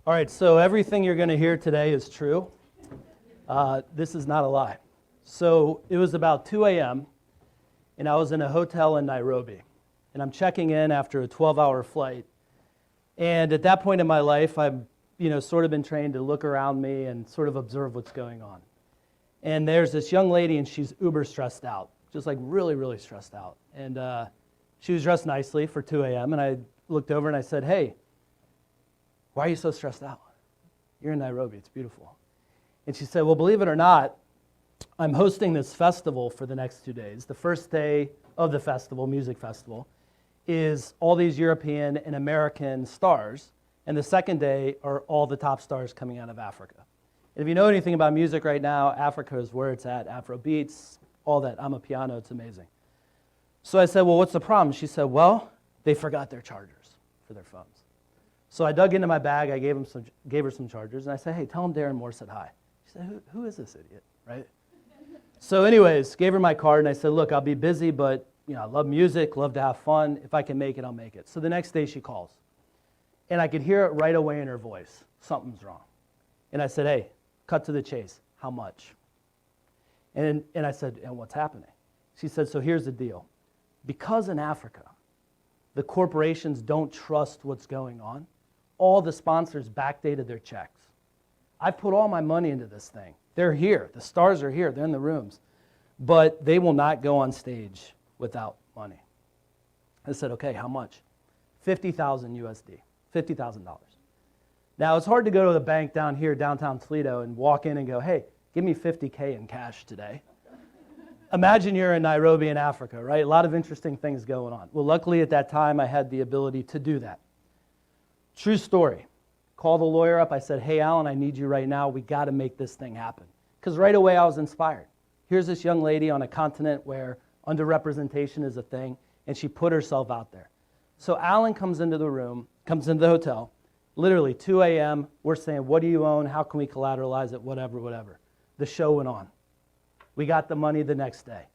All right, so everything you're going to hear today is true. This is not a lie. So it was about 2 a.m., and I was in a hotel in Nairobi. And I'm checking in after a 12-hour flight. And at that point in my life, I've sort of been trained to look around me and sort of observe what's going on. And there's this young lady, and she's uber stressed out, just like really, really stressed out. And she was dressed nicely for 2 a.m., and I looked over and I said, "Hey, why are you so stressed out? You're in Nairobi, it's beautiful." And she said, "Well, believe it or not, I'm hosting this festival for the next 2 days. The first day of the festival, music festival, is all these European and American stars, and the second day are all the top stars coming out of Africa. And if you know anything about music right now, Africa is where it's at, Afro beats, all that. I'm a piano, it's amazing." So I said, "Well, what's the problem?" She said, "Well, they forgot their chargers for their phones." So I dug into my bag, I gave her some chargers, and I said, "Hey, tell them Darren Moore said hi." She said, who is this idiot, right? So anyways, gave her my card, and I said, "Look, I'll be busy, but I love music, love to have fun. If I can make it, I'll make it." So the next day she calls, and I could hear it right away in her voice. Something's wrong. And I said, "Hey, cut to the chase. How much?" And I said, "And what's happening?" She said, "So here's the deal. Because in Africa, the corporations don't trust what's going on, all the sponsors backdated their checks. I've put all my money into this thing. They're here. The stars are here. They're in the rooms. But they will not go on stage without money." I said, "Okay, how much?" 50,000 USD, $50,000. Now, it's hard to go to the bank down here, downtown Toledo, and walk in and go, "Hey, give me 50K in cash today." Imagine you're in Nairobi in Africa, right? A lot of interesting things going on. Well, luckily at that time, I had the ability to do that. True story. Called the lawyer up. I said, "Hey, Alan, I need you right now. We got to make this thing happen." Because right away I was inspired. Here's this young lady on a continent where underrepresentation is a thing, and she put herself out there. So Alan comes into the room, comes into the hotel, literally 2 a.m. We're saying, "What do you own? How can we collateralize it?" Whatever, whatever. The show went on. We got the money the next day,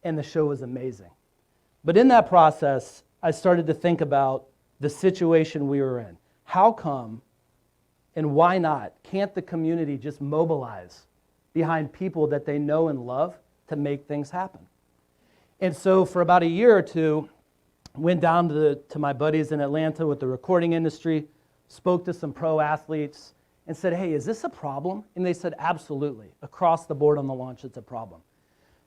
and the show was amazing. But in that process, I started to think about the situation we were in. How come and why not? Can't the community just mobilize behind people that they know and love to make things happen? And so for about a year or two, went down to my buddies in Atlanta with the recording industry, spoke to some pro athletes, and said, "Hey, is this a problem?" And they said, "Absolutely. Across the board on the launch, it's a problem."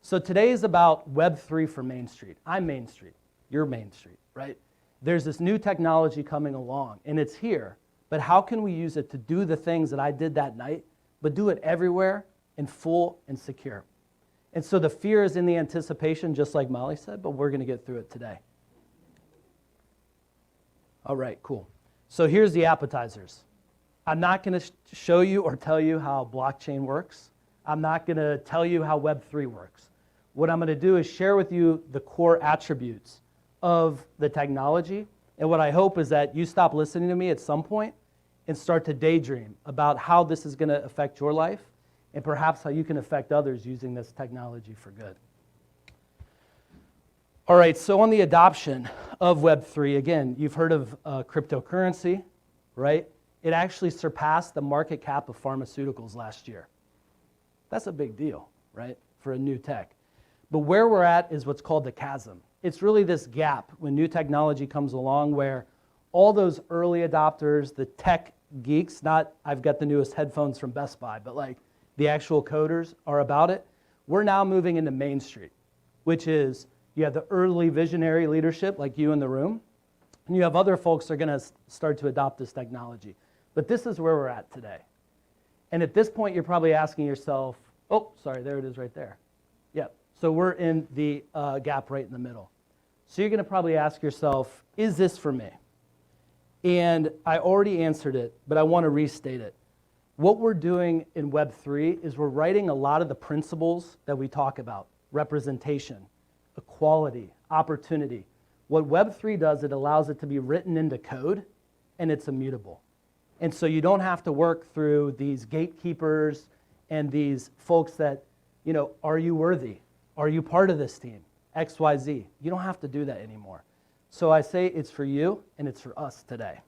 So today is about Web3 for Main Street. I'm Main Street. You're Main Street, right? There's this new technology coming along, and it's here. But how can we use it to do the things that I did that night, but do it everywhere and full and secure? And so the fear is in the anticipation, just like Molly said, but we're going to get through it today. All right, cool. So here's the appetizers. I'm not going to show you or tell you how blockchain works. I'm not going to tell you how Web3 works. What I'm going to do is share with you the core attributes of the technology. And what I hope is that you stop listening to me at some point and start to daydream about how this is going to affect your life and perhaps how you can affect others using this technology for good. All right, so on the adoption of Web3, again, you've heard of cryptocurrency, right? It actually surpassed the market cap of pharmaceuticals last year. That's a big deal, right, for a new tech. But where we're at is what's called the chasm. It's really this gap when new technology comes along where all those early adopters, the tech geeks, not I've got the newest headphones from Best Buy, but like the actual coders are about it. We're now moving into Main Street, which is you have the early visionary leadership like you in the room, and you have other folks that are going to start to adopt this technology. But this is where we're at today. And at this point, you're probably asking yourself, oh, sorry, there it is right there. Yep. So we're in the gap right in the middle. So you're going to probably ask yourself, is this for me? And I already answered it, but I want to restate it. What we're doing in Web3 is we're writing a lot of the principles that we talk about, representation, equality, opportunity. What Web3 does, it allows it to be written into code, and it's immutable. And so you don't have to work through these gatekeepers and these folks that, are you worthy? Are you part of this team? X, Y, Z. You don't have to do that anymore. So I say it's for you and it's for us today.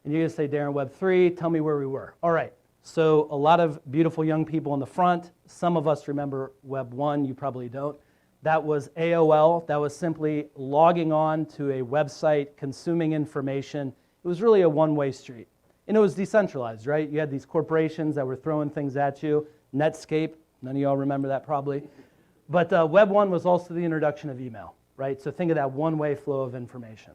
And you're going to say, Darren, Web3, tell me where we were. All right, so a lot of beautiful young people in the front. Some of us remember Web1, you probably don't. That was AOL. That was simply logging on to a website, consuming information. It was really a one-way street. And it was decentralized, right? You had these corporations that were throwing things at you. Netscape, none of y'all remember that probably. But Web1 was also the introduction of email, right? So think of that one-way flow of information.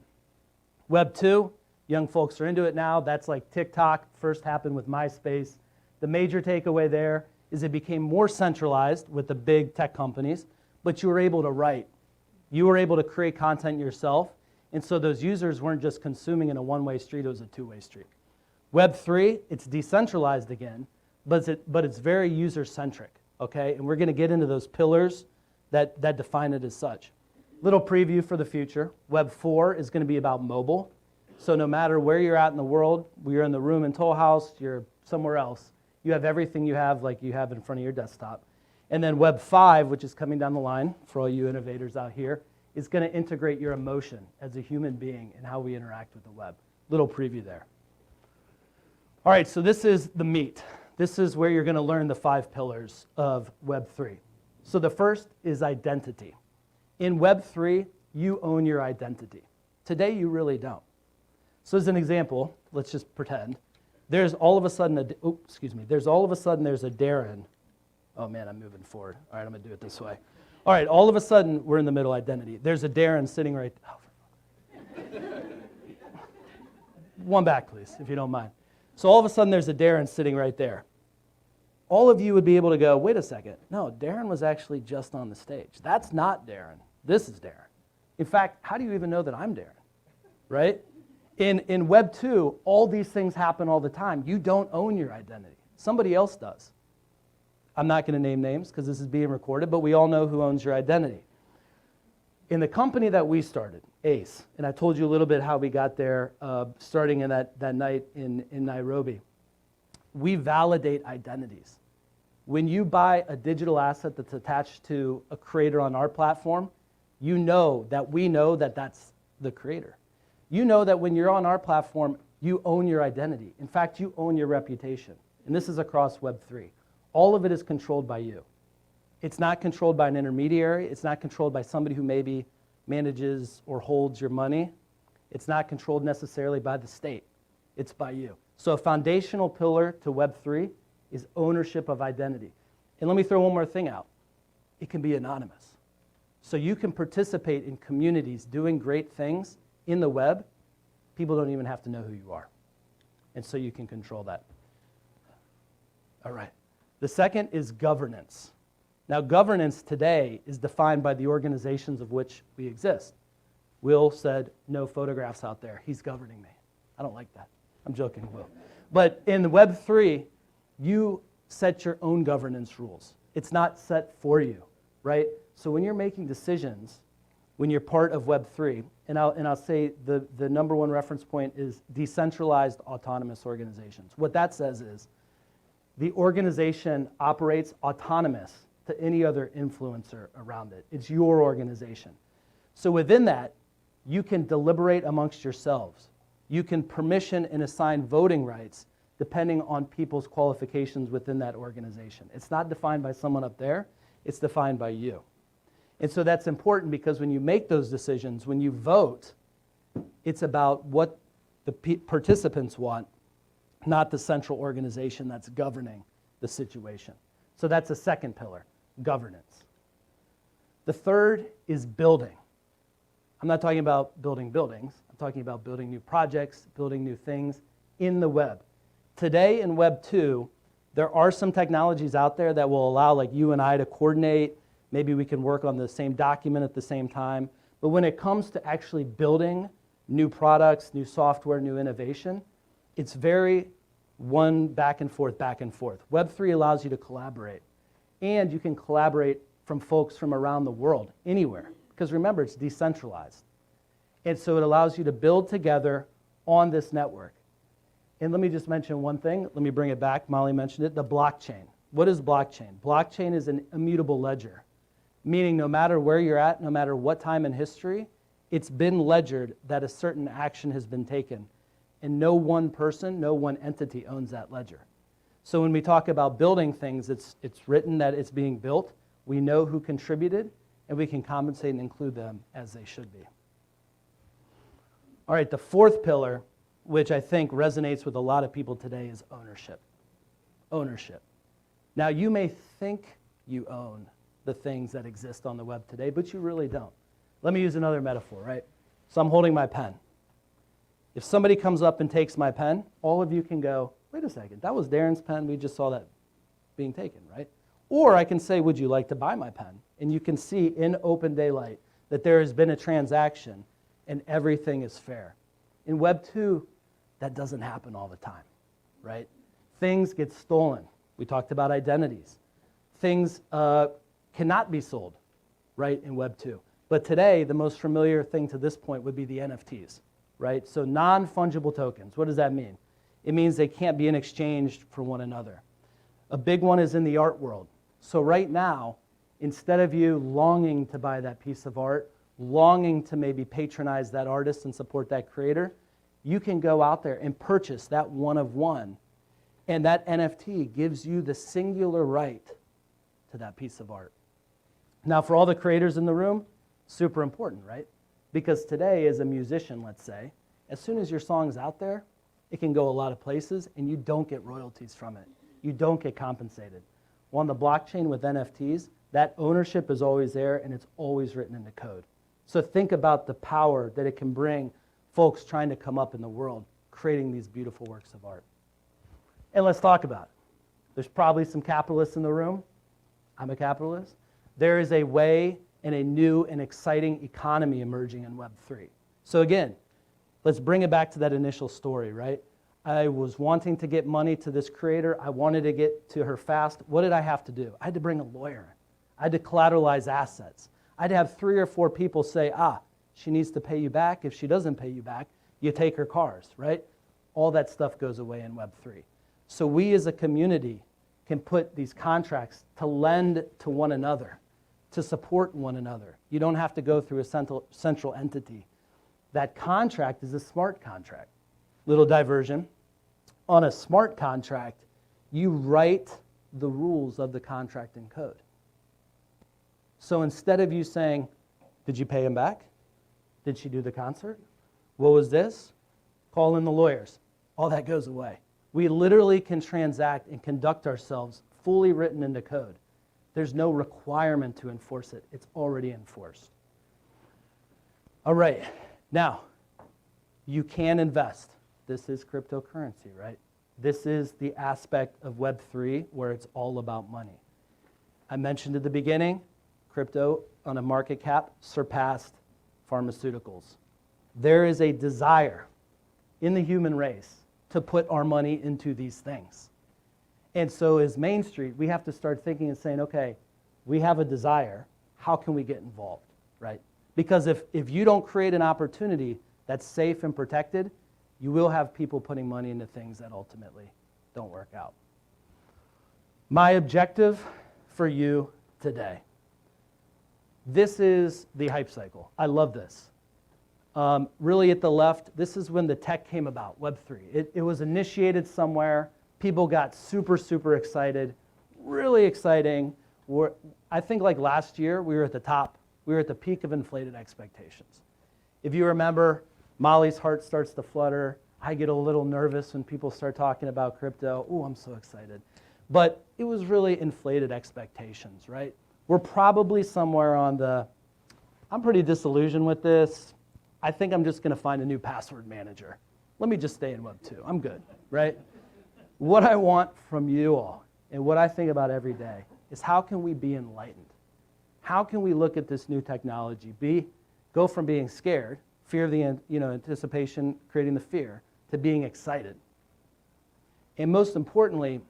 Web2, young folks are into it now. That's like TikTok, first happened with MySpace. The major takeaway there is it became more centralized with the big tech companies, but you were able to write. You were able to create content yourself, and so those users weren't just consuming in a one-way street, it was a two-way street. Web3, it's decentralized again, but it's very user-centric, okay? And we're going to get into those pillars that define it as such. Little preview for the future. Web4 is going to be about mobile. So no matter where you're at in the world, you're in the room in Toll House, you're somewhere else, you have everything you have like you have in front of your desktop. And then Web5, which is coming down the line for all you innovators out here, is going to integrate your emotion as a human being and how we interact with the web. Little preview there. All right, so this is the meat. This is where you're going to learn the 5 pillars of Web3. So the first is identity. In Web3, you own your identity. Today, you really don't. So as an example, let's just pretend, there's all of a sudden there's a Darren. Oh man, I'm moving forward. All right, I'm going to do it this way. All right, all of a sudden, we're in the middle identity. There's a Darren sitting right... One back, please, if you don't mind. So all of a sudden, there's a Darren sitting right there. All of you would be able to go, wait a second. No, Darren was actually just on the stage. That's not Darren. This is Darren. In fact, how do you even know that I'm Darren? Right? In Web 2, all these things happen all the time. You don't own your identity. Somebody else does. I'm not going to name names because this is being recorded, but we all know who owns your identity. In the company that we started, ACE, and I told you a little bit how we got there starting in that night in Nairobi, we validate identities. When you buy a digital asset that's attached to a creator on our platform, you know that we know that that's the creator. You know that when you're on our platform, you own your identity. In fact, you own your reputation. And this is across Web3. All of it is controlled by you. It's not controlled by an intermediary. It's not controlled by somebody who maybe manages or holds your money. It's not controlled necessarily by the state. It's by you. So a foundational pillar to Web3 is ownership of identity. And let me throw one more thing out. It can be anonymous. So you can participate in communities doing great things in the web. People don't even have to know who you are. And so you can control that. All right. The second is governance. Now, governance today is defined by the organizations of which we exist. Will said, no photographs out there. He's governing me. I don't like that. I'm joking, Will. But in Web3, you set your own governance rules. It's not set for you, right? So when you're making decisions, when you're part of Web3, and I'll say the number one reference point is decentralized autonomous organizations. What that says is the organization operates autonomous to any other influencer around it. It's your organization. So within that, you can deliberate amongst yourselves. You can permission and assign voting rights depending on people's qualifications within that organization. It's not defined by someone up there. It's defined by you. And so that's important because when you make those decisions, when you vote, it's about what the participants want, not the central organization that's governing the situation. So that's a second pillar, governance. The third is building. I'm not talking about building buildings. I'm talking about building new projects, building new things in the web. Today in Web 2, there are some technologies out there that will allow like you and I to coordinate. Maybe we can work on the same document at the same time. But when it comes to actually building new products, new software, new innovation, it's very one back and forth, back and forth. Web3 allows you to collaborate. And you can collaborate from folks from around the world, anywhere. Because remember, it's decentralized. And so it allows you to build together on this network. And let me just mention one thing. Let me bring it back. Molly mentioned it, the blockchain. What is blockchain? Blockchain is an immutable ledger, meaning no matter where you're at, no matter what time in history, it's been ledgered that a certain action has been taken. and no one person, no one entity owns that ledger. So when we talk about building things, it's written that it's being built. We know who contributed, and we can compensate and include them as they should be. All right, the fourth pillar, which I think resonates with a lot of people today, is ownership. Ownership. Now, you may think you own the things that exist on the web today, but you really don't. Let me use another metaphor, right? So I'm holding my pen. If somebody comes up and takes my pen, all of you can go, wait a second, that was Darren's pen. We just saw that being taken, right? Or I can say, would you like to buy my pen? And you can see in open daylight that there has been a transaction and everything is fair. In Web 2, that doesn't happen all the time, right? Things get stolen. We talked about identities. Things cannot be sold, right, in Web 2. But today, the most familiar thing to this point would be the NFTs, right? So non-fungible tokens. What does that mean? It means they can't be exchanged for one another. A big one is in the art world. So right now, instead of you longing to buy that piece of art, longing to maybe patronize that artist and support that creator, you can go out there and purchase that one of one, and that NFT gives you the singular right to that piece of art. Now, for all the creators in the room, super important, right? Because today, as a musician, let's say, as soon as your song's out there, it can go a lot of places, and you don't get royalties from it. You don't get compensated. Well, on the blockchain with NFTs, that ownership is always there, and it's always written in the code. So think about the power that it can bring folks trying to come up in the world, creating these beautiful works of art. And let's talk about it. There's probably some capitalists in the room. I'm a capitalist. There is a way and a new and exciting economy emerging in Web 3. So again, let's bring it back to that initial story, right? I was wanting to get money to this creator. I wanted to get to her fast. What did I have to do? I had to bring a lawyer. I had to collateralize assets. I had to have 3 or 4 people say, she needs to pay you back. If she doesn't pay you back, you take her cars, right? All that stuff goes away in Web 3. So we as a community can put these contracts to lend to one another, to support one another. You don't have to go through a central entity. That contract is a smart contract. Little diversion. On a smart contract, you write the rules of the contract in code. So instead of you saying, did you pay him back? Did she do the concert? What was this? Call in the lawyers. All that goes away. We literally can transact and conduct ourselves fully written into code. There's no requirement to enforce it. It's already enforced. All right. Now, you can invest. This is cryptocurrency, right? This is the aspect of Web 3 where it's all about money. I mentioned at the beginning, crypto on a market cap surpassed pharmaceuticals. There is a desire in the human race to put our money into these things. And so as Main Street, we have to start thinking and saying, okay, we have a desire, how can we get involved, right? Because if you don't create an opportunity that's safe and protected, you will have people putting money into things that ultimately don't work out. My objective for you today. This is the hype cycle. I love this. Really at the left, this is when the tech came about, Web 3. It was initiated somewhere. People got super, super excited. Really exciting. I think like last year, we were at the top. We were at the peak of inflated expectations. If you remember, Molly's heart starts to flutter. I get a little nervous when people start talking about crypto. Oh, I'm so excited. But it was really inflated expectations, right? We're probably somewhere on the, I'm pretty disillusioned with this. I think I'm just going to find a new password manager. Let me just stay in Web 2. I'm good, right? What I want from you all, and what I think about every day, is how can we be enlightened? How can we look at this new technology, go from being scared, fear of the anticipation, creating the fear, to being excited? And most importantly,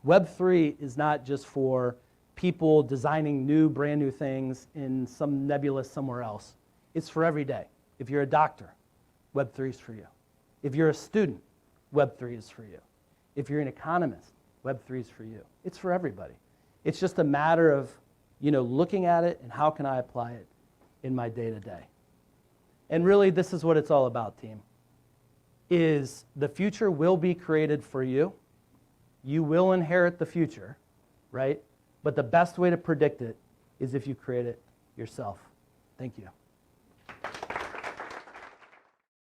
Web 3 is not just for people designing brand new things in some nebulous somewhere else. It's for every day. If you're a doctor, Web 3 is for you. If you're a student, Web 3 is for you. If you're an economist, Web 3 is for you. It's for everybody. It's just a matter of looking at it and how can I apply it in my day-to-day. And really, this is what it's all about, team. is the future will be created for you. You will inherit the future, right? But the best way to predict it is if you create it yourself. Thank you.